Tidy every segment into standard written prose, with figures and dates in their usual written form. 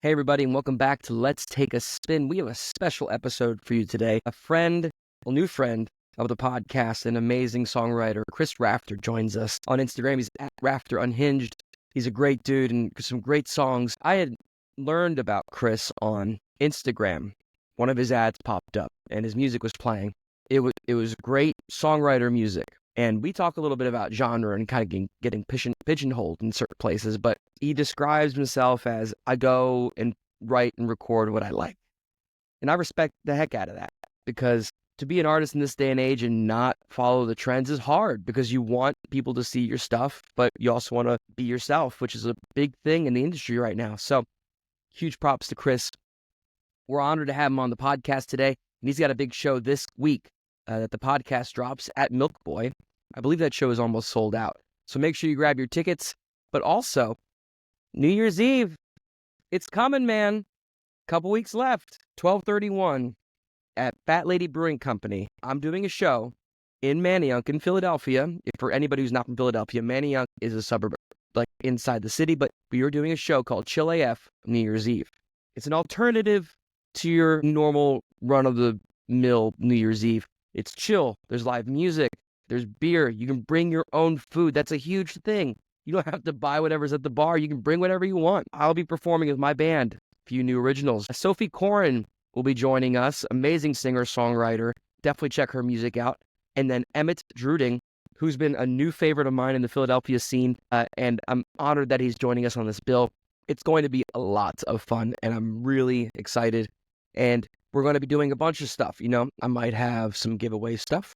Hey, everybody, and welcome back to Let's Take a Spin. We have a special episode for you today. A new friend of the podcast, an amazing songwriter, Chris Rafter, joins us on Instagram. He's at Rafter Unhinged. He's a great dude and some great songs. I had learned about Chris on Instagram. One of his ads popped up, and his music was playing. It was great songwriter music. And we talk a little bit about genre and kind of getting pigeonholed in certain places, but he describes himself as, I go and write and record what I like. And I respect the heck out of that, because to be an artist in this day and age and not follow the trends is hard, because you want people to see your stuff, but you also want to be yourself, which is a big thing in the industry right now. So huge props to Chris. We're honored to have him on the podcast today, and he's got a big show this week that the podcast drops at Milk Boy. I believe that show is almost sold out. So make sure you grab your tickets. But also, New Year's Eve, it's coming, man. Couple weeks left, 12/31 at Fat Lady Brewing Company. I'm doing a show in Manayunk in Philadelphia. For anybody who's not from Philadelphia, Manayunk is a suburb like inside the city, but we are doing a show called Chill AF New Year's Eve. It's an alternative to your normal run-of-the-mill New Year's Eve. It's chill. There's live music. There's beer. You can bring your own food. That's a huge thing. You don't have to buy whatever's at the bar. You can bring whatever you want. I'll be performing with my band, a few new originals. Sophie Corin will be joining us, amazing singer-songwriter. Definitely check her music out. And then Emmett Druding, who's been a new favorite of mine in the Philadelphia scene, and I'm honored that he's joining us on this bill. It's going to be a lot of fun, and I'm really excited. And we're going to be doing a bunch of stuff. I might have some giveaway stuff.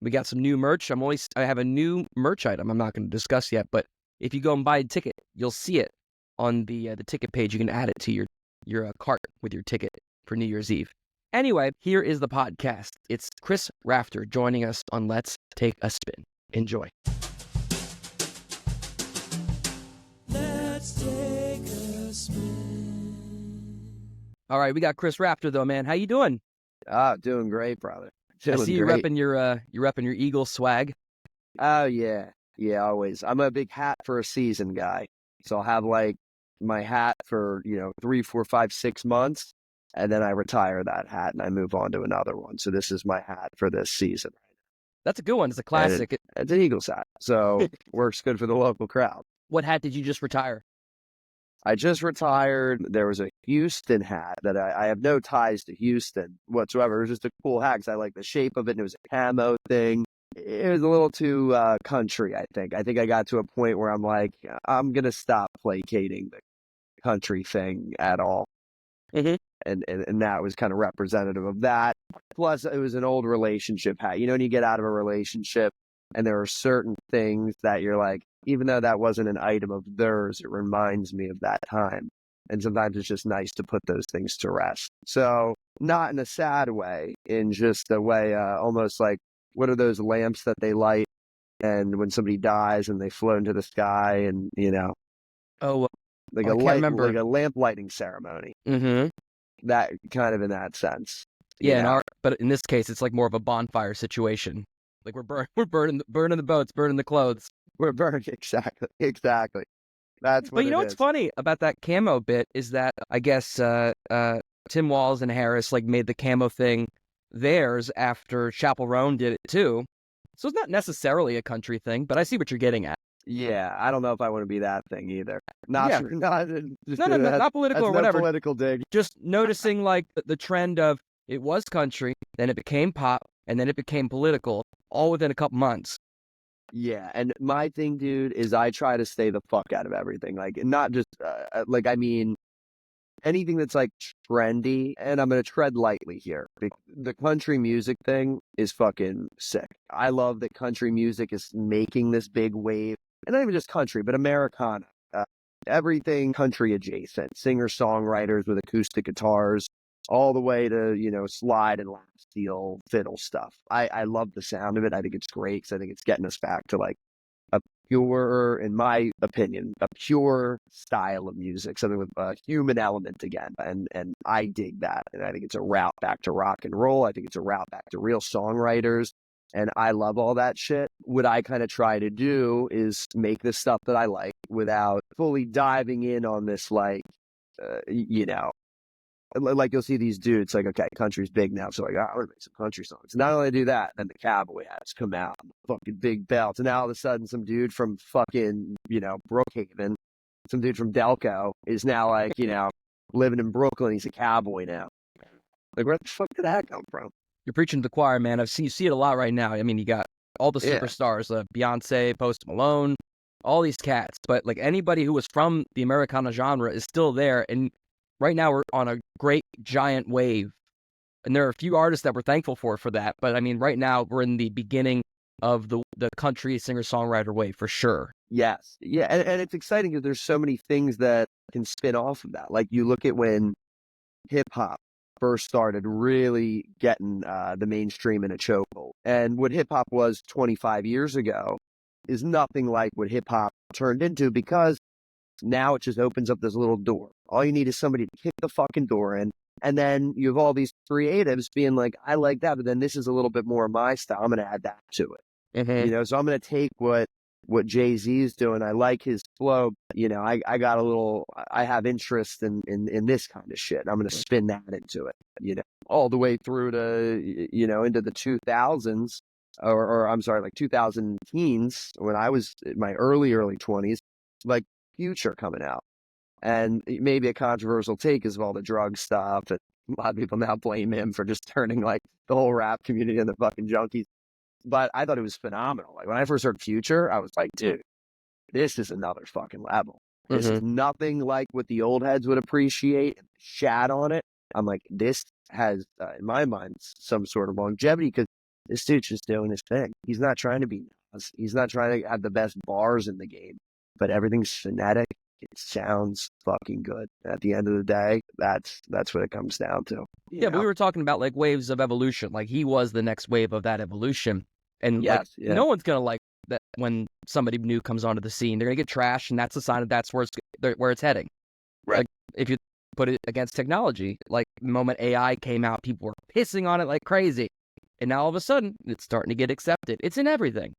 We got some new merch. I have a new merch item I'm not going to discuss yet, but if you go and buy a ticket, you'll see it on the ticket page. You can add it to your cart with your ticket for New Year's Eve. Anyway, here is the podcast. It's Chris Rafter joining us on Let's Take a Spin. Enjoy. Let's take a spin. All right, we got Chris Rafter though, man. How you doing? Doing great, brother. I see you repping your Eagle swag. Oh yeah, always. I'm a big hat for a season guy, so I'll have like my hat for 3, 4, 5, 6 months, and then I retire that hat and I move on to another one. So this is my hat for this season. That's a good one. It's a classic. It's an Eagles hat, so works good for the local crowd. What hat did you just retire? I just retired. There was a Houston hat that I have no ties to Houston whatsoever. It was just a cool hat because I like the shape of it, and it was a camo thing. It was a little too country, I think. I think I got to a point where I'm like, I'm going to stop placating the country thing at all. Mm-hmm. And that was kind of representative of that. Plus, it was an old relationship hat. When you get out of a relationship and there are certain things that you're like, even though that wasn't an item of theirs, it reminds me of that time. And sometimes it's just nice to put those things to rest. So not in a sad way, in just a way almost like, what are those lamps that they light and when somebody dies and they float into the sky and, like a lamp lighting ceremony. Mm-hmm. That kind of in that sense. Yeah, but in this case, it's like more of a bonfire situation. Like we're burning the boats, burning the clothes. We're burning, exactly. That's what. But what's funny about that camo bit is that I guess Tim Walz and Harris made the camo thing theirs after Chappell Roan did it too. So it's not necessarily a country thing, but I see what you're getting at. Yeah, I don't know if I want to be that thing either. Not political or whatever. No political dig. Just noticing the trend of it was country, then it became pop, and then it became political, all within a couple months. Yeah, and my thing, dude, is I try to stay the fuck out of everything. Not just, I mean, anything that's trendy, and I'm going to tread lightly here. The country music thing is fucking sick. I love that country music is making this big wave. And not even just country, but Americana. Everything country adjacent. Singer-songwriters with acoustic guitars, all the way to, slide and lap steel fiddle stuff. I love the sound of it. I think it's great because I think it's getting us back to a pure, in my opinion, a pure style of music, something with a human element again. And I dig that. And I think it's a route back to rock and roll. I think it's a route back to real songwriters. And I love all that shit. What I kind of try to do is make the stuff that I like without fully diving in on this you know, like you'll see these dudes like, okay, country's big now, so like, oh, I'm gonna make some country songs. Not only do that, then the cowboy hats come out, fucking big belts, and now all of a sudden, some dude from fucking, Brookhaven, some dude from Delco is now like, living in Brooklyn. He's a cowboy now. Like, where the fuck did that come from? You're preaching to the choir, man. You see it a lot right now. I mean, you got all the Yeah. superstars, Beyonce, Post Malone, all these cats. But like anybody who was from the Americana genre is still there. And right now we're on a great giant wave. And there are a few artists that we're thankful for that. But I mean, right now we're in the beginning of the country singer-songwriter wave for sure. Yes. Yeah. And it's exciting because there's so many things that can spin off of that. Like you look at when hip hop first started really getting the mainstream in a chokehold. And what hip hop was 25 years ago is nothing like what hip hop turned into, because now it just opens up this little door. All you need is somebody to kick the fucking door in. And then you have all these creatives being like, I like that, but then this is a little bit more of my style. I'm going to add that to it. Mm-hmm. So I'm going to take what Jay-Z is doing. I like his flow. I got I have interest in this kind of shit. I'm going to spin that into it, all the way through to, into the 2000s or I'm sorry, like 2000 teens, when I was in my early 20s, like Future coming out. And maybe a controversial take is of all the drug stuff. And a lot of people now blame him for just turning like the whole rap community into fucking junkies. But I thought it was phenomenal. Like when I first heard Future, I was like, dude, this is another fucking level. This is nothing like what the old heads would appreciate and shat on it. I'm like, this has, in my mind, some sort of longevity, because this dude's just doing his thing. He's not trying to be nuts. He's not trying to have the best bars in the game, but everything's phonetic. It sounds fucking good. At the end of the day, that's what it comes down to. Yeah, but we were talking about like waves of evolution. Like he was the next wave of that evolution. And no one's going to like that when somebody new comes onto the scene. They're going to get trashed, and that's a sign that that's where it's heading. Right. Like if you put it against technology, like the moment AI came out, people were pissing on it like crazy. And now all of a sudden, it's starting to get accepted. It's in everything.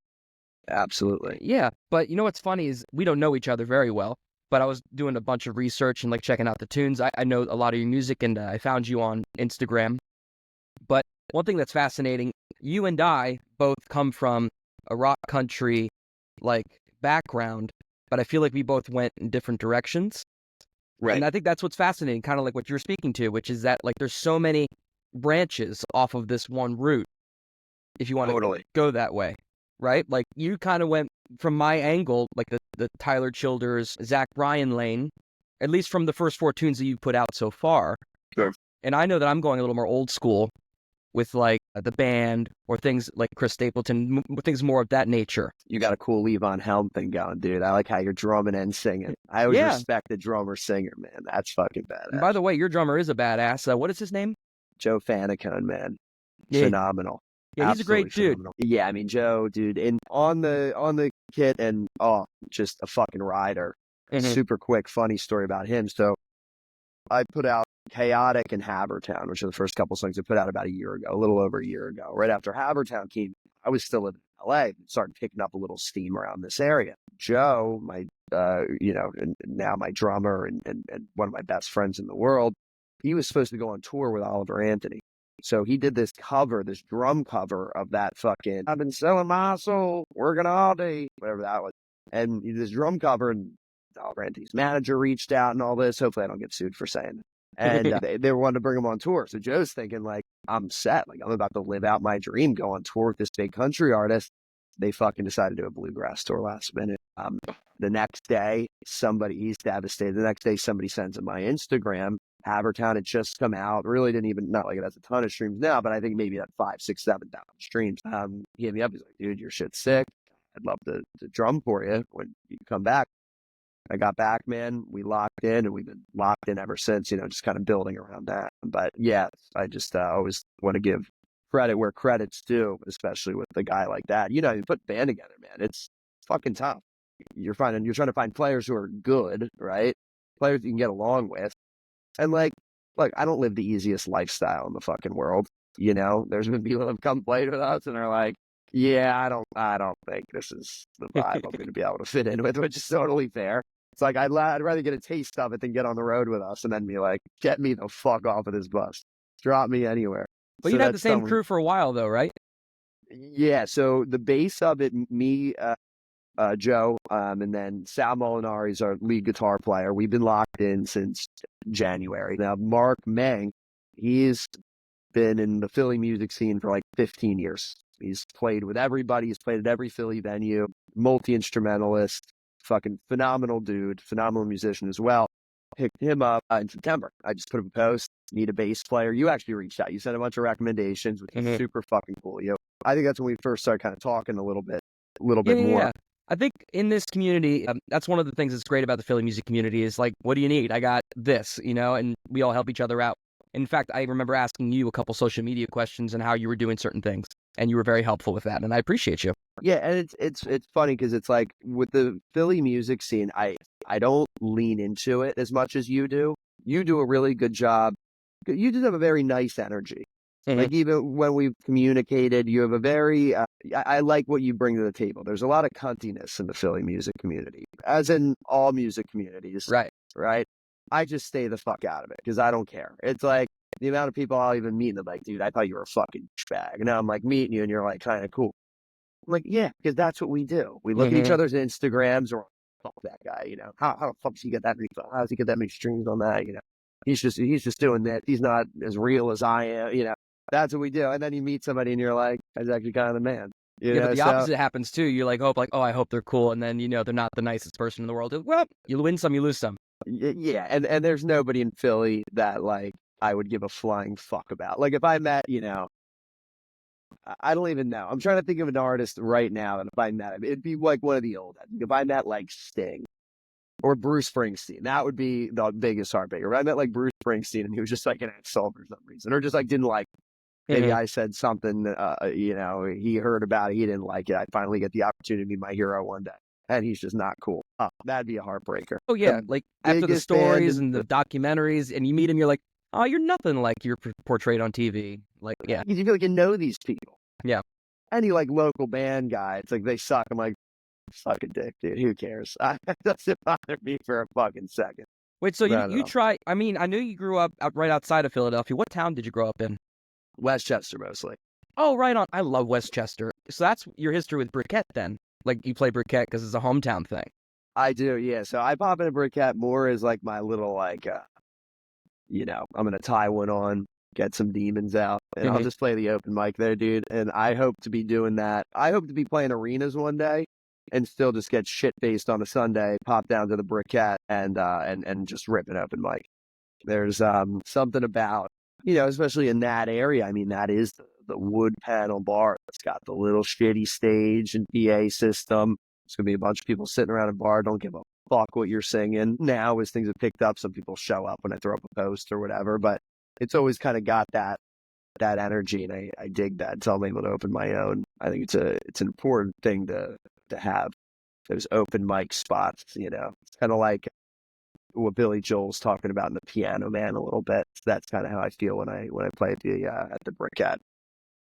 Absolutely. Yeah, but you know what's funny is we don't know each other very well. But I was doing a bunch of research and like checking out the tunes. I know a lot of your music, and I found you on Instagram. But one thing that's fascinating, you and I both come from a rock country like background, but I feel like we both went in different directions. Right. And I think that's what's fascinating, kind of like what you're speaking to, which is that like there's so many branches off of this one route, if you want to go that way, right? Like you kind of went from my angle, like the Tyler Childers, Zach Bryan lane, at least from the first 4 tunes that you've put out so far. Sure. And I know that I'm going a little more old school with like the band or things like Chris Stapleton, things more of that nature. You got a cool Levon Helm thing going, dude. I like how you're drumming and singing. I always respect the drummer singer, man. That's fucking badass. And by the way, your drummer is a badass. What is his name? Joe Fanicone, man. Yeah. Phenomenal. Yeah, he's a great dude. Phenomenal. Yeah, I mean, Joe, dude, and on the kit, and just a fucking rider. Super quick, funny story about him. So I put out Chaotic and Havertown, which are the first couple songs I put out about a year ago, a little over a year ago. Right after Havertown came, I was still in LA, started picking up a little steam around this area. Joe, my, and now my drummer and one of my best friends in the world, he was supposed to go on tour with Oliver Anthony. So he did this drum cover of that fucking, I've been selling my soul, working all day, whatever that was. And he did this drum cover, and Oliver Anthony's manager reached out and all this. Hopefully I don't get sued for saying it. And they wanted to bring him on tour. So Joe's thinking like, I'm set. Like I'm about to live out my dream, go on tour with this big country artist. They fucking decided to do a bluegrass tour last minute. The next day, he's devastated. The next day, somebody sends him my Instagram. Havertown had just come out. Really didn't even, not like it has a ton of streams now, but I think maybe that 5, 6, 7,000 streams. He hit me up. He's like, dude, your shit's sick. I'd love to drum for you when you come back. I got back, man. We locked in, and we've been locked in ever since, just kind of building around that. But yeah, I just always want to give credit where credit's due, especially with a guy like that. You put a band together, man. It's fucking tough. You're trying to find players who are good, right? Players you can get along with. And like, I don't live the easiest lifestyle in the fucking world. There's been people that have come play with us and are like, yeah, I don't think this is the vibe I'm going to be able to fit in with, which is totally fair. It's like, I'd rather get a taste of it than get on the road with us and then be like, get me the fuck off of this bus. Drop me anywhere. But So you'd had the that's same someone. crew for a while, though, right? Yeah. So the base of it, me, Joe, and then Sal Molinari is our lead guitar player. We've been locked in since January. Now, Mark Mang, he's been in the Philly music scene for like 15 years. He's played with everybody. He's played at every Philly venue, multi-instrumentalist, fucking phenomenal dude, phenomenal musician as well. Picked him up in September. I just put up a post, need a bass player. You actually reached out. You sent a bunch of recommendations, which is super fucking cool. I think that's when we first started kind of talking a little bit more. Yeah. I think in this community, that's one of the things that's great about the Philly music community is like, what do you need? I got this, and we all help each other out. In fact, I remember asking you a couple social media questions and how you were doing certain things, and you were very helpful with that, and I appreciate you. Yeah, and it's funny because it's like with the Philly music scene, I don't lean into it as much as you do. You do a really good job. You just have a very nice energy. Like even when we've communicated, you have a very. I like what you bring to the table. There's a lot of cuntiness in the Philly music community, as in all music communities. Right. Right. I just stay the fuck out of it because I don't care. It's like the amount of people I'll even meet and they're like, dude, I thought you were a fucking bag. And now I'm like meeting you and you're like kind of cool. I'm like, yeah, because that's what we do. We look at each other's Instagrams or fuck that guy, How the fuck does he get that many how does he get that many streams on that? He's just doing that. He's not as real as I am, That's what we do. And then you meet somebody and you're like, that's actually kind of the man. Yeah, but the opposite happens too. You like, oh, I hope they're cool. And then, they're not the nicest person in the world. Well, you win some, you lose some. Yeah. And there's nobody in Philly that like I would give a flying fuck about. Like if I met, I don't even know. I'm trying to think of an artist right now that if I met him, it'd be like one of the old. If I met like Sting or Bruce Springsteen, that would be the biggest heartbreaker. If I met like Bruce Springsteen and he was just like an asshole for some reason, or just like didn't like. Maybe I said something, he heard about it, he didn't like it. I finally get the opportunity to be my hero one day, and he's just not cool. That'd be a heartbreaker. Oh yeah, like after the stories and the documentaries, and you meet him, you're like, oh, you're nothing like you're portrayed on TV. Like, yeah. You feel like you know these people. Yeah. Any like local band guy, it's like they suck. I'm like, suck a dick, dude. Who cares? It doesn't bother me for a fucking second. Wait, so you try, I mean, I knew you grew up right outside of Philadelphia. What town did you grow up in? Westchester, mostly. Oh, right on. I love Westchester. So that's your history with Briquette then. Like you play Briquette because it's a hometown thing. I do, yeah. So I pop into Briquette more as like my little like, I'm going to tie one on, get some demons out, and I'll just play the open mic there, dude. And I hope to be doing that. I hope to be playing arenas one day and still just get shit-faced on a Sunday, pop down to the Briquette and just rip an open mic. There's something about, especially in that area. I mean, that is the wood panel bar that's got the little shitty stage and PA system. It's going to be a bunch of people sitting around a bar. Don't give a fuck what you're singing. Now, as things have picked up, some people show up when I throw up a post or whatever, but it's always kind of got that energy, and I dig that. So I'm able to open my own. I think it's an important thing to have those open mic spots. It's kind of like what Billy Joel's talking about in the Piano Man a little bit. That's kind of how I feel when I play at the Briquette.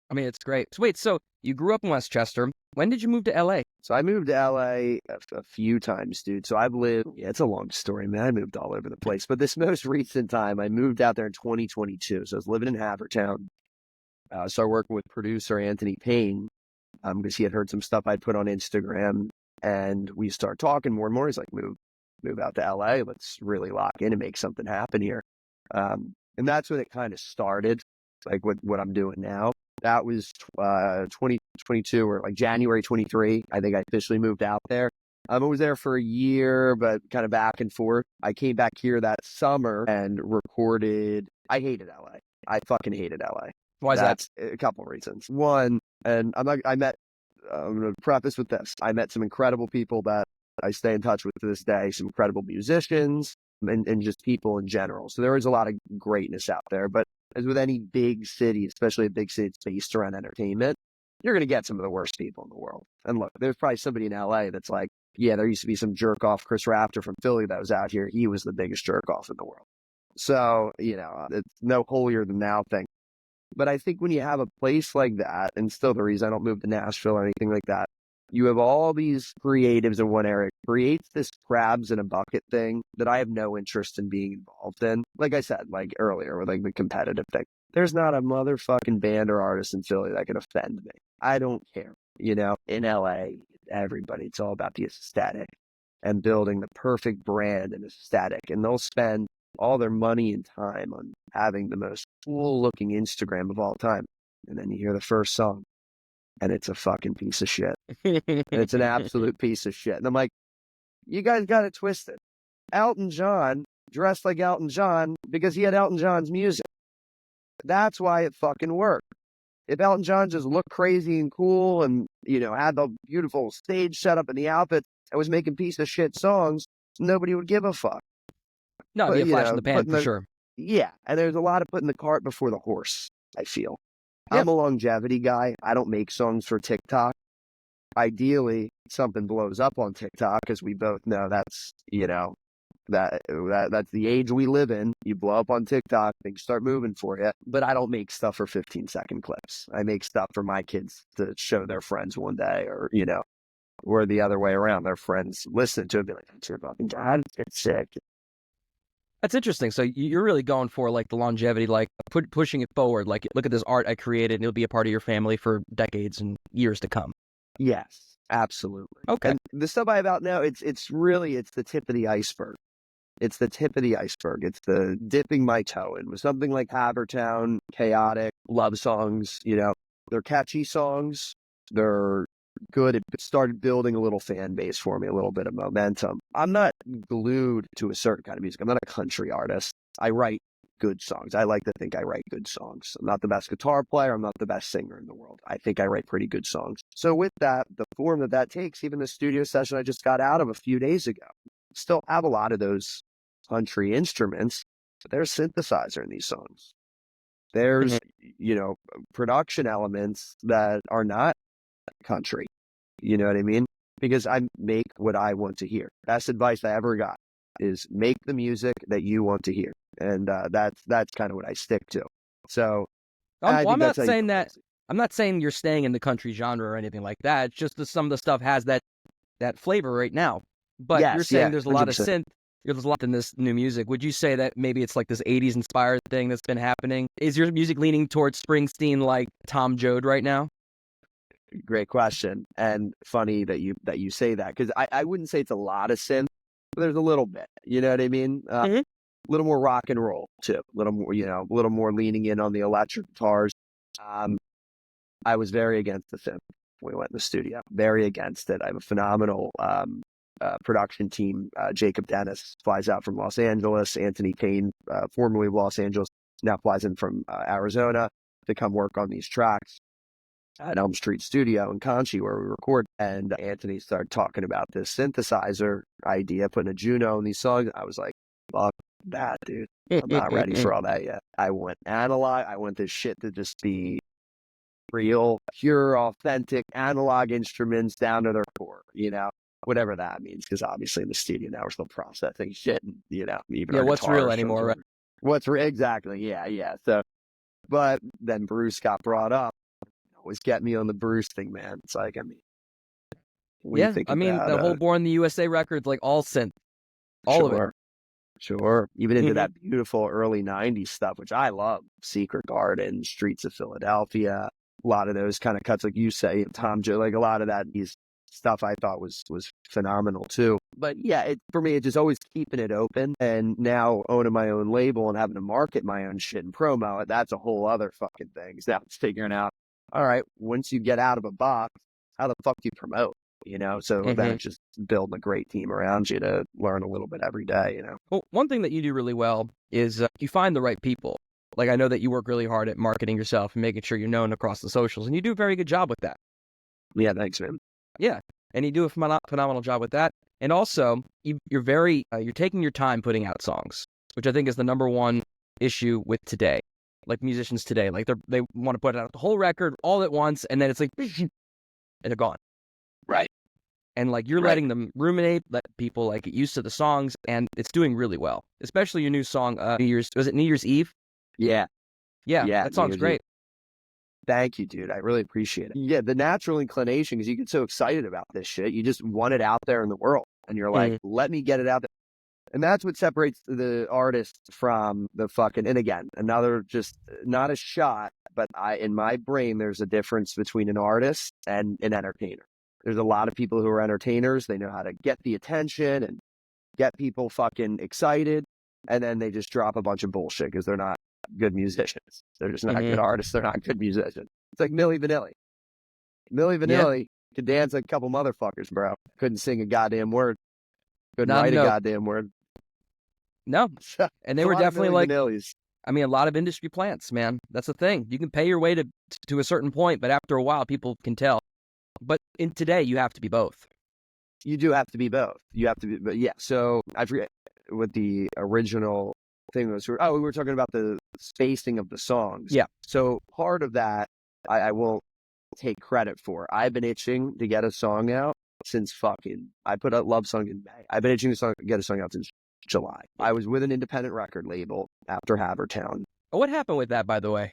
I mean, it's great. So wait, so you grew up in Westchester. When did you move to LA? So I moved to LA a few times, dude. So I've lived, it's a long story, man. I moved all over the place. But this most recent time, I moved out there in 2022. So I was living in Havertown. Started working with producer Anthony Payne because he had heard some stuff I'd put on Instagram. And we start talking more and more. He's like, move out to LA. Let's really lock in and make something happen here. And that's when it kind of started, like what I'm doing now. That was 2022 or like January 23. I think I officially moved out there. I was there for a year, but kind of back and forth. I came back here that summer and recorded. I hated LA. I fucking hated LA. Why is that? A couple of reasons. One, and I'm going to preface with this. I met some incredible people that I stay in touch with to this day, some incredible musicians and just people in general. So there is a lot of greatness out there, but as with any big city, especially a big city that's based around entertainment, you're going to get some of the worst people in the world. And look, there's probably somebody in LA that's like, yeah, there used to be some jerk off, Chris Rafter from Philly that was out here. He was the biggest jerk off in the world. So, it's no holier than thou thing. But I think when you have a place like that, and still the reason I don't move to Nashville or anything like that, you have all these creatives in one area creates this crabs in a bucket thing that I have no interest in being involved in. Like I said, like earlier with like the competitive thing. There's not a motherfucking band or artist in Philly that can offend me. I don't care. In LA, everybody, it's all about the aesthetic and building the perfect brand and aesthetic. And they'll spend all their money and time on having the most cool looking Instagram of all time. And then you hear the first song and it's a fucking piece of shit. And it's an absolute piece of shit. And I'm like, you guys got it twisted. Elton John dressed like Elton John because he had Elton John's music. That's why it fucking worked. If Elton John just looked crazy and cool and, had the beautiful stage setup and the outfit and was making piece of shit songs, nobody would give a fuck. No, it'd be a flash in the pan for sure. Yeah, and there's a lot of putting the cart before the horse, I feel. Yep. I'm a longevity guy. I don't make songs for TikTok. Ideally, something blows up on TikTok, because we both know that's, that's the age we live in. You blow up on TikTok, things start moving for you. But I don't make stuff for 15-second clips. I make stuff for my kids to show their friends one day, or the other way around. Their friends listen to it and be like, that's your fucking dad. It's sick. That's interesting. So you're really going for like the longevity, like pushing it forward. Like, look at this art I created, and it'll be a part of your family for decades and years to come. Yes, absolutely. Okay. And the stuff I have out now, it's the tip of the iceberg. It's the tip of the iceberg. It's the dipping my toe in with something like Havertown, chaotic love songs. They're catchy songs. They're good. It started building a little fan base for me, a little bit of momentum. I'm not glued to a certain kind of music. I'm not a country artist. I write good songs. I like to think I write good songs. I'm not the best guitar player. I'm not the best singer in the world. I think I write pretty good songs. So with that, the form that takes, even the studio session I just got out of a few days ago, still have a lot of those country instruments, but there's synthesizer in these songs. There's, production elements that are not country. You know what I mean? Because I make what I want to hear. Best advice I ever got is make the music that you want to hear. And that's kind of what I stick to. So I'm not saying that. I'm not saying you're staying in the country genre or anything like that. It's just that some of the stuff has that flavor right now. But yes, you're saying there's a 100%. lot of synth. There's a lot in this new music. Would you say that maybe it's like this 80s inspired thing that's been happening? Is your music leaning towards Springsteen like Tom Joad right now? Great question. And funny that you say that, because I wouldn't say it's a lot of synth, but there's a little bit. You know what I mean? A little more rock and roll too. A little more leaning in on the electric guitars. I was very against the synth when we went in the studio. Very against it. I have a phenomenal production team. Jacob Dennis flies out from Los Angeles. Anthony Kane, formerly of Los Angeles, now flies in from Arizona to come work on these tracks at Elm Street Studio in Conchi, where we record. And Anthony started talking about this synthesizer idea, putting a Juno in these songs. I was like, fuck that, dude. I'm not ready for all that yet. I want analog. I want this shit to just be real, pure, authentic analog instruments down to their core, whatever that means. Because obviously in the studio now we're still processing shit, and, even what's real anymore, right? What's real, exactly. Yeah. So, but then Bruce got brought up. Always get me on the Bruce thing, man. It's like, the whole Born in the USA record's like all synth, all of it. Sure. Even into that beautiful early 90s stuff, which I love. Secret Garden, Streets of Philadelphia, a lot of those kind of cuts, like you say, Tom Joad, like a lot of that stuff I thought was phenomenal too. But yeah, for me, it's just always keeping it open. And now owning my own label and having to market my own shit and promo it, that's a whole other fucking thing. So now it's figuring out, all right, once you get out of a box, how the fuck do you promote? So then it's just building a great team around you to learn a little bit every day, Well, one thing that you do really well is you find the right people. Like, I know that you work really hard at marketing yourself and making sure you're known across the socials, and you do a very good job with that. Yeah, thanks, man. Yeah, and you do a phenomenal job with that. And also, you're taking your time putting out songs, which I think is the number one issue with today. Like musicians today, like they want to put out the whole record all at once, and then it's like, and they're gone. Right. And like you're letting them ruminate, let people like get used to the songs, and it's doing really well. Especially your new song, was it New Year's Eve? Yeah. Yeah, that song's great. Thank you, dude. I really appreciate it. Yeah, the natural inclination, because you get so excited about this shit, you just want it out there in the world. and you're like, let me get it out there. And that's what separates the artist from the fucking, and again, another just not a shot, but in my brain, there's a difference between an artist and an entertainer. There's a lot of people who are entertainers. They know how to get the attention and get people fucking excited. And then they just drop a bunch of bullshit because they're not good musicians. They're just not good artists. They're not good musicians. It's like Milli Vanilli. Milli Vanilli could dance like a couple motherfuckers, bro. Couldn't sing a goddamn word. Couldn't write a goddamn word. No. And they were definitely like, Vanillis. I mean, a lot of industry plants, man. That's the thing. You can pay your way to a certain point, but after a while, people can tell. But in today, you have to be both. You do have to be both. You have to be, but yeah. So I forget what the original thing was. We were talking about the spacing of the songs. Yeah. So part of that, I won't take credit for. I've been itching to get a song out since I put out Love Song in May. I've been itching to get a song out since July. I was with an independent record label after Havertown. What happened with that, by the way?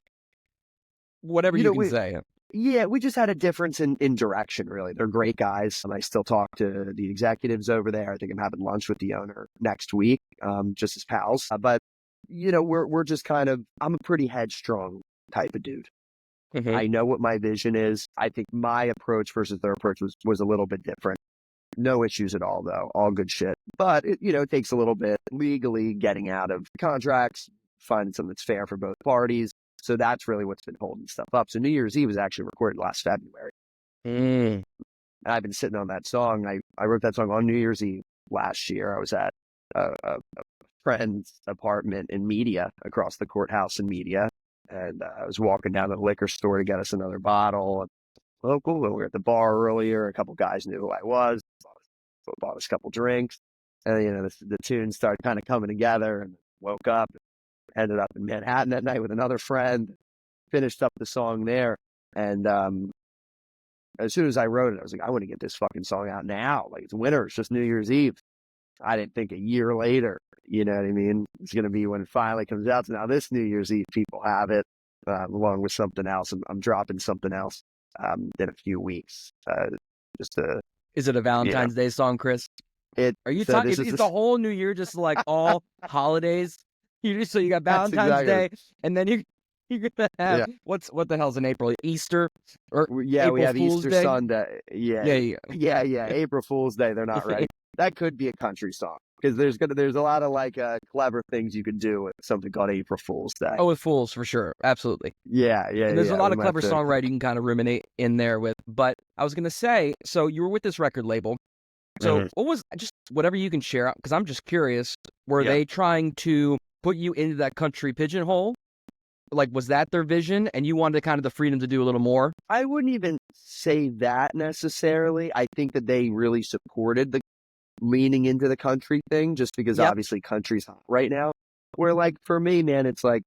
Whatever you can say. Yeah, we just had a difference in direction, really. They're great guys. And I still talk to the executives over there. I think I'm having lunch with the owner next week, just as pals. But, we're just kind of, I'm a pretty headstrong type of dude. I know what my vision is. I think my approach versus their approach was a little bit different. No issues at all, though. All good shit. But, it takes a little bit legally getting out of contracts, finding something that's fair for both parties. So that's really what's been holding stuff up. So New Year's Eve was actually recorded last February. And I've been sitting on that song. I wrote that song on New Year's Eve last year. I was at a friend's apartment in Media, across the courthouse in Media. And I was walking down to the liquor store to get us another bottle. Local. We were at the bar earlier. A couple guys knew who I was. Bought us a couple drinks. And, the tunes started kind of coming together, and woke up. Ended up in Manhattan that night with another friend, finished up the song there. And as soon as I wrote it, I was like, I want to get this fucking song out now. Like, it's winter. It's just New Year's Eve. I didn't think a year later, you know what I mean? It's going to be when it finally comes out. So now this New Year's Eve, people have it along with something else. I'm dropping something else in a few weeks. Is it a Valentine's Day song, Chris? Are you talking? Is the whole New Year just like all holidays? So you got Valentine's Day, and then you're gonna have what the hell's in April? Easter or April we have Fool's Easter Day? Sunday. Yeah. April Fool's Day. They're not ready. That could be a country song because there's a lot of like clever things you could do with something called April Fool's Day. Oh, with Fools for sure, absolutely. Yeah. And there's a lot of clever songwriting you can kind of ruminate in there with. But I was gonna say, so you were with this record label. So what was just whatever you can share? Because I'm just curious. Were they trying to put you into that country pigeonhole? Like, was that their vision and you wanted kind of the freedom to do a little more? I wouldn't even say that necessarily. I think that they really supported the leaning into the country thing just because obviously country's hot right now. Where like for me, man, it's like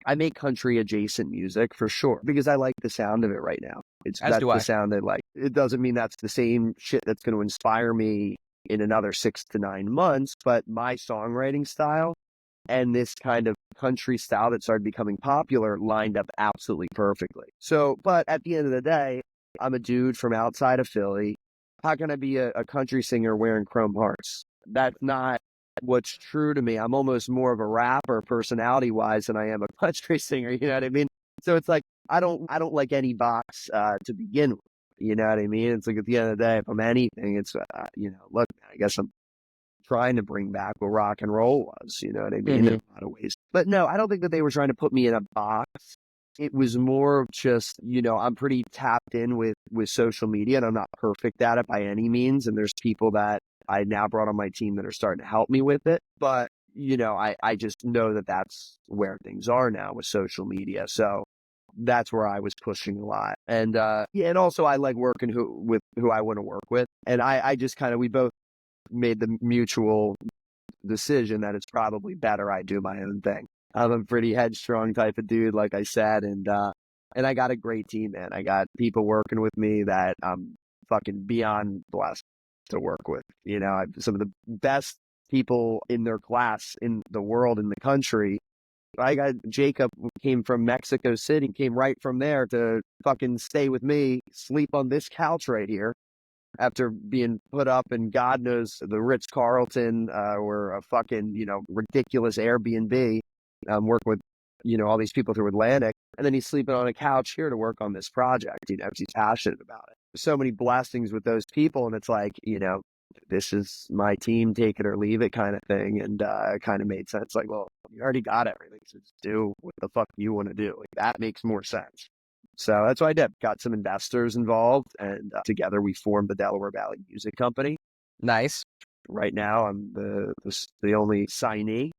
I make country adjacent music for sure because I like the sound of it right now. That's the sound that like, it doesn't mean that's the same shit that's going to inspire me in another 6 to 9 months, but my songwriting style and this kind of country style that started becoming popular lined up absolutely perfectly. So, but at the end of the day, I'm a dude from outside of Philly. How can I be a country singer wearing chrome hearts? That's not what's true to me. I'm almost more of a rapper personality wise than I am a country singer. You know what I mean? So it's like, I don't like any box to begin with. You know what I mean? It's like at the end of the day, if I'm anything, it's, look, I guess I'm trying to bring back what rock and roll was, you know what I mean, in a lot of ways. But no, I don't think that they were trying to put me in a box. It was more of just, I'm pretty tapped in with social media, and I'm not perfect at it by any means. And there's people that I now brought on my team that are starting to help me with it. But, I just know that that's where things are now with social media. So that's where I was pushing a lot. And, and also I like working with who I want to work with. And I just we both made the mutual decision that it's probably better I do my own thing. I'm a pretty headstrong type of dude, like I said, and I got a great team, man. I got people working with me that I'm fucking beyond blessed to work with. I've some of the best people in their class in the world, in the country. I got Jacob, who came from Mexico City, came right from there to fucking stay with me, sleep on this couch right here. after being put up in God knows the Ritz-Carlton or a fucking, ridiculous Airbnb, work with, all these people through Atlantic. And then he's sleeping on a couch here to work on this project, because he's passionate about it. So many blessings with those people. And it's like, this is my team, take it or leave it kind of thing. And it kind of made sense. Like, well, you already got everything. So just do what the fuck you want to do. Like, that makes more sense. So that's what I did. Got some investors involved, and together we formed the Delaware Valley Music Company. Nice. Right now, I'm the only signee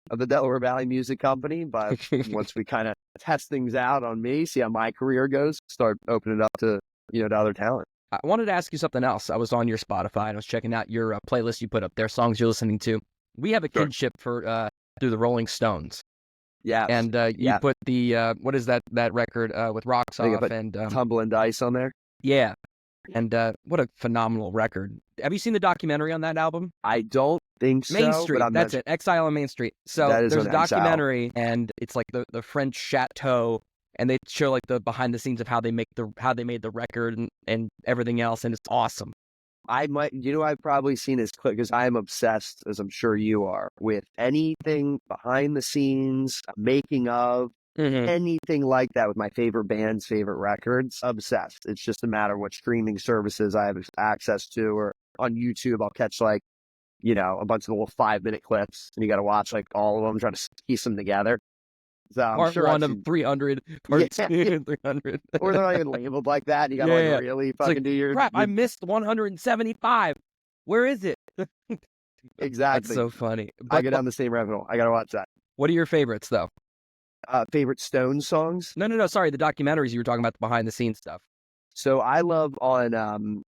of the Delaware Valley Music Company. But once we kind of test things out on me, see how my career goes, start opening it up to to other talent. I wanted to ask you something else. I was on your Spotify and I was checking out your playlist you put up there, songs you're listening to. We have a kinship for through the Rolling Stones. Yeah, and you put the what is that record with Rocks Off and Tumbling Dice on there? Yeah, and what a phenomenal record. Have you seen the documentary on that album? I don't think so. Main Street, that's it. Exile on Main Street. So there's a documentary, and it's like the French chateau, and they show like the behind the scenes of how they made the record and everything else, and it's awesome. I might, I've probably seen his clip because I'm obsessed, as I'm sure you are, with anything behind the scenes, making of, anything like that with my favorite bands, favorite records. Obsessed. It's just a matter of what streaming services I have access to, or on YouTube, I'll catch like, a bunch of little 5-minute clips, and you got to watch like all of them, try to piece them together. So part sure 1 of 300, part 2 of 300. Or they're not even labeled like that. And you got to really fucking do your... Crap, I missed 175. Where is it? Exactly. That's so funny. I go down the same rabbit hole. I got to watch that. What are your favorites, though? Favorite Stones songs? No. Sorry, the documentaries you were talking about, the behind-the-scenes stuff. So I love on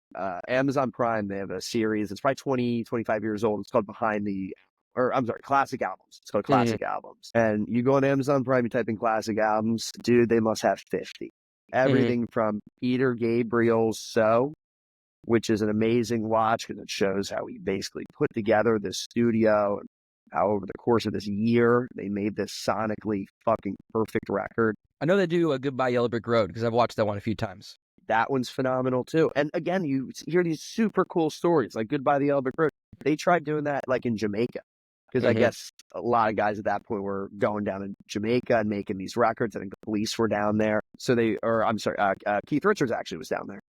Amazon Prime, they have a series. It's probably 20, 25 years old. It's called Classic Albums. It's called Classic Albums. And you go on Amazon Prime, you type in Classic Albums. Dude, they must have 50. Everything from Peter Gabriel's So, which is an amazing watch because it shows how he basically put together this studio and how over the course of this year, they made this sonically fucking perfect record. I know they do a Goodbye Yellow Brick Road because I've watched that one a few times. That one's phenomenal too. And again, you hear these super cool stories like Goodbye the Yellow Brick Road. They tried doing that like in Jamaica. Because I guess a lot of guys at that point were going down to Jamaica and making these records. I think the Police were down there. Keith Richards actually was down there.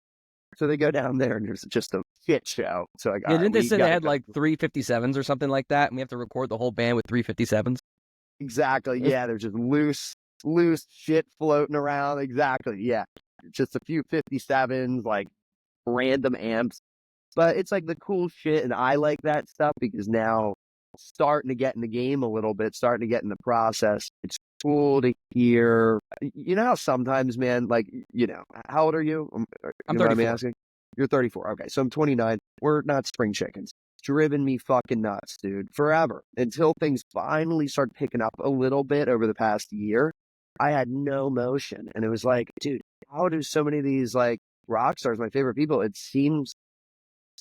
So they go down there and there's just a shit show. So like, didn't they say they had like 357s or something like that? And we have to record the whole band with 357s? Exactly. Yeah, there's just loose shit floating around. Exactly. Yeah. Just a few 57s, like random amps. But it's like the cool shit. And I like that stuff because now starting to get in the game a little bit, starting to get in the process. It's cool to hear. You know how sometimes, man, like, how old are you? I'm 34. You're 34. Okay, so I'm 29. We're not spring chickens. It's driven me fucking nuts, dude, forever. Until things finally start picking up a little bit over the past year, I had no motion. And it was like, dude, how do so many of these, like, rock stars, my favorite people, it seems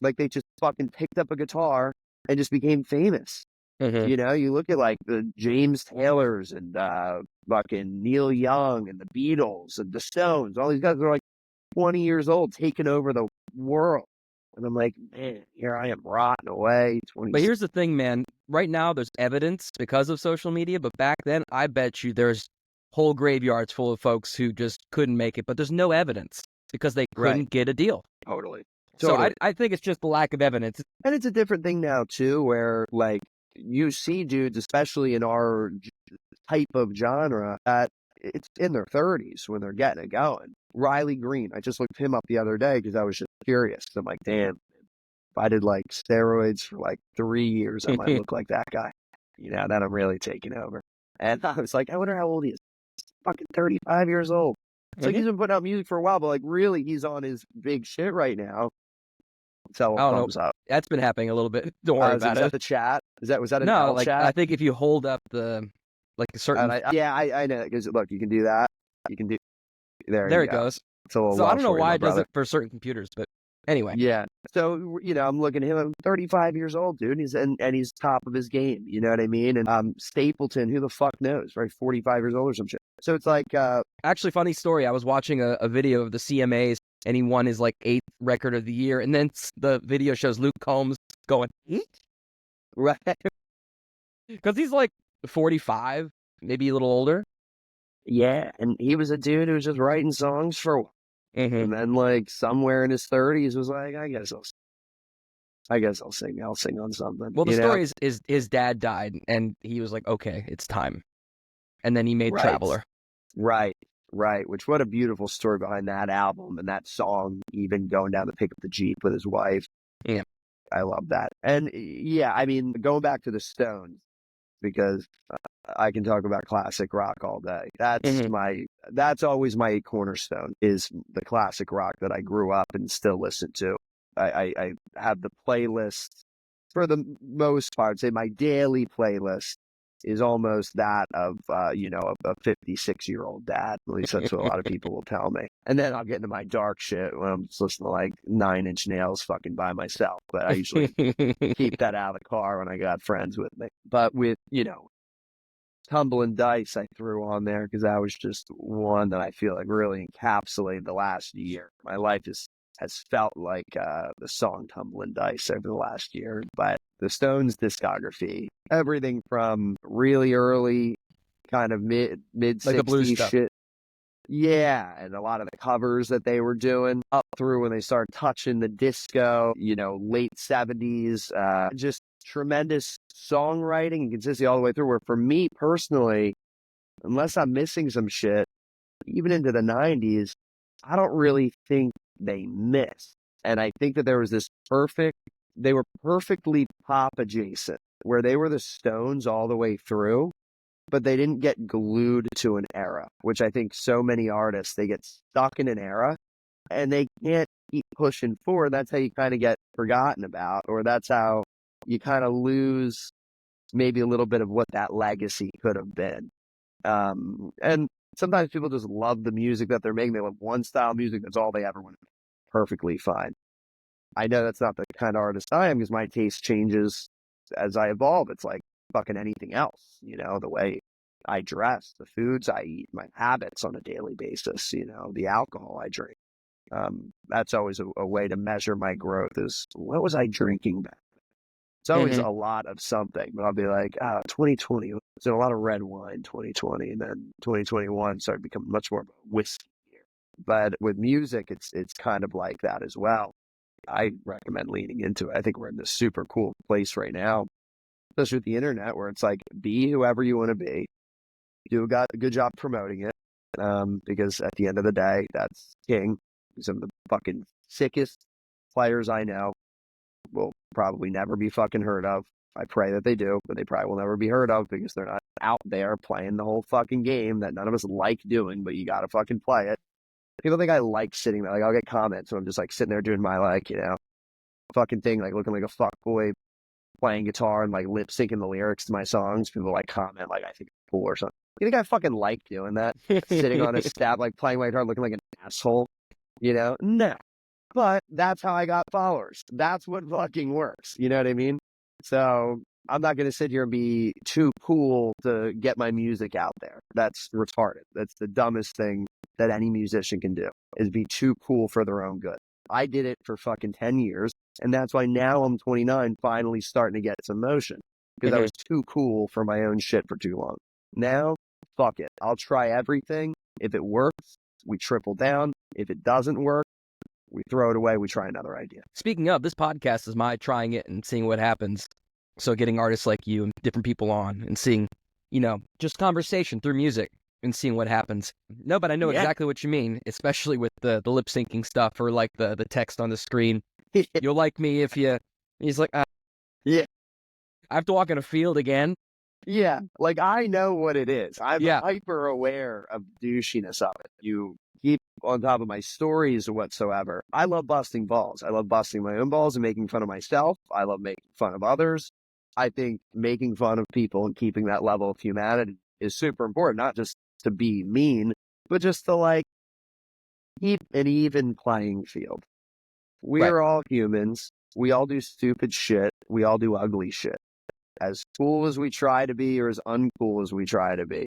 like they just fucking picked up a guitar and just became famous. You look at like the James Taylors and fucking Neil Young and the Beatles and the Stones. All these guys are like 20 years old, taking over the world. And I'm like, man, here I am rotting away. But here's the thing, man. Right now, there's evidence because of social media. But back then, I bet you there's whole graveyards full of folks who just couldn't make it. But there's no evidence because they couldn't get a deal. Totally. So I think it's just the lack of evidence. And it's a different thing now, too, where like you see dudes, especially in our type of genre, that it's in their 30s when they're getting it going. Riley Green, I just looked him up the other day because I was just curious. I'm like, damn, if I did like steroids for like 3 years, I might look like that guy. Then I'm really taking over. And I was like, I wonder how old he is. He's fucking 35 years old. It's like he's been putting out music for a while, but like really he's on his big shit right now. So thumbs up. That's been happening a little bit. Don't worry about it. Is that the chat? Was that no? Chat? I think if you hold up the a certain. I know because look, you can do that. You can do there. It goes. So I don't know why it does it for certain computers, but anyway. Yeah. So I'm looking at him. I'm 35 years old, dude. He's top of his game. You know what I mean? And Stapleton, who the fuck knows? Right, 45 years old or some shit. So it's like actually, funny story. I was watching a video of the CMAs and he won his like 8th record of the year. And then the video shows Luke Combs going, Right. because he's like 45, maybe a little older. Yeah, and he was a dude who was just writing songs for a while. And then like somewhere in his 30s was like, I guess I'll sing. I'll sing on something. Well, the story is his dad died, and he was like, okay, it's time. And then he made Right. Traveler. Right. Which, what a beautiful story behind that album and that song, even going down to pick up the Jeep with his wife. Yeah. I love that. And yeah, I mean, going back to the Stones, because I can talk about classic rock all day. That's always my cornerstone, is the classic rock that I grew up and still listen to. I have the playlist for the most part. Say my daily playlist is almost that of a 56-year-old dad. At least that's what a lot of people will tell me. And then I'll get into my dark shit when I'm just listening to like 9 Inch Nails fucking by myself. But I usually keep that out of the car when I got friends with me. But with Tumbling Dice, I threw on there because that was just one that I feel like really encapsulated the last year. My life has felt like the song Tumbling Dice over the last year. But the Stones discography, everything from really early kind of mid Like the blues 60s stuff. shit. Yeah, and a lot of the covers that they were doing up through when they started touching the disco, late 70s, just tremendous songwriting and consistency all the way through, where for me personally, unless I'm missing some shit, even into the 90s, I don't really think they missed. And I think that there was they were perfectly pop adjacent, where they were the Stones all the way through, but they didn't get glued to an era, which I think so many artists, they get stuck in an era and they can't keep pushing forward. That's how you kind of get forgotten about, or that's how you kind of lose maybe a little bit of what that legacy could have been. And sometimes people just love the music that they're making. They love one style of music. That's all they ever want to make. Perfectly fine. I know that's not the kind of artist I am, because my taste changes as I evolve. It's like fucking anything else, the way I dress, the foods I eat, my habits on a daily basis, the alcohol I drink. That's always a way to measure my growth, is what was I drinking back? It's always a lot of something, but I'll be like, 2020, it's a lot of red wine, 2020, and then 2021 started becoming much more of a whiskey year. But with music, it's kind of like that as well. I recommend leaning into it. I think we're in this super cool place right now, especially with the internet, where it's like, be whoever you want to be. Do a good job promoting it, because at the end of the day, that's king. Some of the fucking sickest players I know will probably never be fucking heard of. I pray that they do, but they probably will never be heard of, because they're not out there playing the whole fucking game that none of us like doing, but you gotta fucking play it. People think I like sitting there. Like, I'll get comments when I'm just like sitting there doing my fucking thing, like looking like a fuck boy playing guitar and like lip syncing the lyrics to my songs. People like comment like I think it's cool or something. You think I fucking like doing that? Sitting on a step, like playing my guitar, looking like an asshole, No. But that's how I got followers. That's what fucking works. You know what I mean? So I'm not going to sit here and be too cool to get my music out there. That's retarded. That's the dumbest thing that any musician can do, is be too cool for their own good. I did it for fucking 10 years. And that's why now I'm 29, finally starting to get some motion, because I was too cool for my own shit for too long. Now, fuck it. I'll try everything. If it works, we triple down. If it doesn't work, we throw it away. We try another idea. Speaking of, this podcast is my trying it and seeing what happens. So getting artists like you and different people on and seeing, just conversation through music and seeing what happens. No, but I know exactly what you mean, especially with the lip syncing stuff, or like the text on the screen. You'll like me if you... He's like, yeah, I have to walk in a field again. Yeah, like I know what it is. I'm hyper aware of douchiness of it. You keep on top of my stories whatsoever. I love busting balls. I love busting my own balls and making fun of myself. I love making fun of others. I think making fun of people and keeping that level of humanity is super important, not just to be mean, but just to like keep an even playing field. We're all humans. We all do stupid shit. We all do ugly shit. As cool as we try to be, or as uncool as we try to be,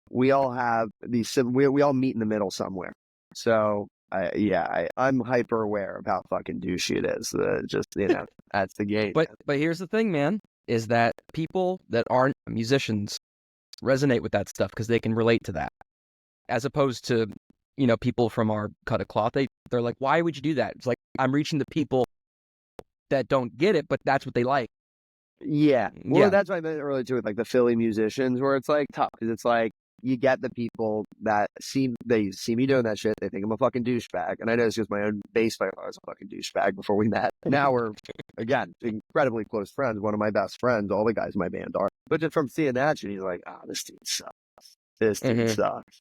we all have these, we all meet in the middle somewhere. So I'm hyper aware of how fucking douchey it is. Just, that's the game. But here's the thing, man, is that people that aren't musicians resonate with that stuff because they can relate to that. As opposed to, people from our cut of cloth, they're like, why would you do that? It's like, I'm reaching the people that don't get it, but that's what they like. Yeah. Well, Yeah. that's what I meant earlier too with like the Philly musicians, where it's like tough because it's like you get the people that see me doing that shit. They think I'm a fucking douchebag, and I know it's just my own bass player thought I was a fucking douchebag before we met. Now we're again incredibly close friends. One of my best friends. All the guys in my band are. But just from seeing that shit, he's like, this dude sucks. This dude sucks.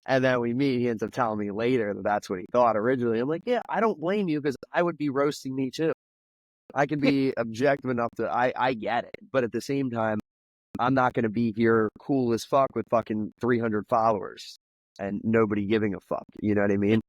And then we meet. He ends up telling me later that that's what he thought originally. I'm like, yeah, I don't blame you because I would be roasting me too. I can be objective enough to, I get it. But at the same time, I'm not going to be here cool as fuck with fucking 300 followers and nobody giving a fuck. You know what I mean?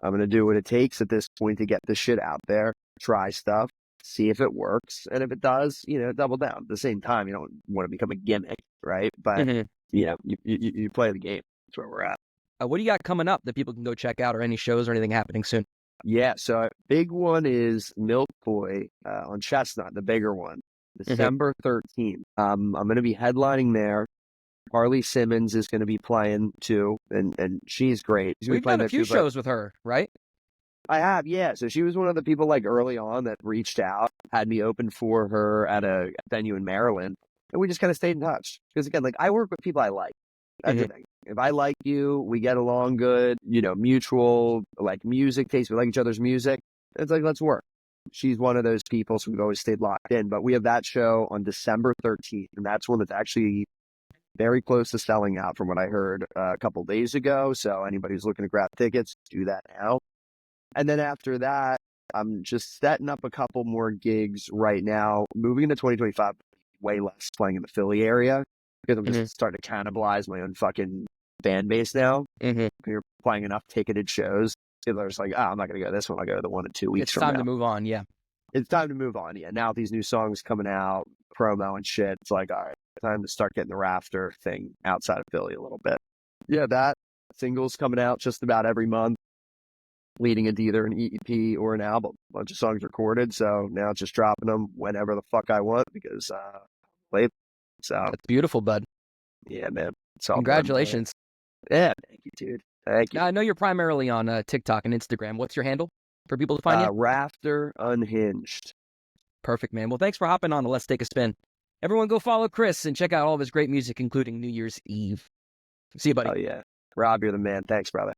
I'm going to do what it takes at this point to get this shit out there, try stuff, see if it works. And if it does, double down. At the same time, you don't want to become a gimmick, right? But, you play the game. That's where we're at. What do you got coming up that people can go check out or any shows or anything happening soon? Yeah, so big one is Milk Boy on Chestnut, the bigger one, December 13th. I'm going to be headlining there. Harley Simmons is going to be playing too, and she's great. We've done a few shows with her, right? I have, yeah. So she was one of the people like early on that reached out, had me open for her at a venue in Maryland, and we just kind of stayed in touch. Because again, like I work with people I like. That's the thing. If I like you, we get along good, mutual, like music taste, we like each other's music. It's like, let's work. She's one of those people, so we've always stayed locked in. But we have that show on December 13th, and that's one that's actually very close to selling out from what I heard a couple days ago. So anybody who's looking to grab tickets, do that now. And then after that, I'm just setting up a couple more gigs right now. Moving into 2025, way less playing in the Philly area. Because I'm just starting to cannibalize my own fucking fan base now. You're playing enough ticketed shows. People are just like, I'm not going to go to this one. I'll go to the one in 2 weeks from now. It's time to move on, yeah. It's time to move on, yeah. Now these new songs coming out, promo and shit, it's like, all right, time to start getting the Rafter thing outside of Philly a little bit. Yeah, that single's coming out just about every month, leading into either an EP or an album. A bunch of songs recorded, so now it's just dropping them whenever the fuck I want because late. So that's beautiful, bud. Yeah, man. Congratulations. Yeah, thank you, dude. Thank you. Now, I know you're primarily on TikTok and Instagram. What's your handle for people to find you? Rafter Unhinged. Perfect, man. Well, thanks for hopping on. Let's take a spin. Everyone go follow Chris and check out all of his great music, including New Year's Eve. See you, buddy. Oh, yeah. Rob, you're the man. Thanks, brother.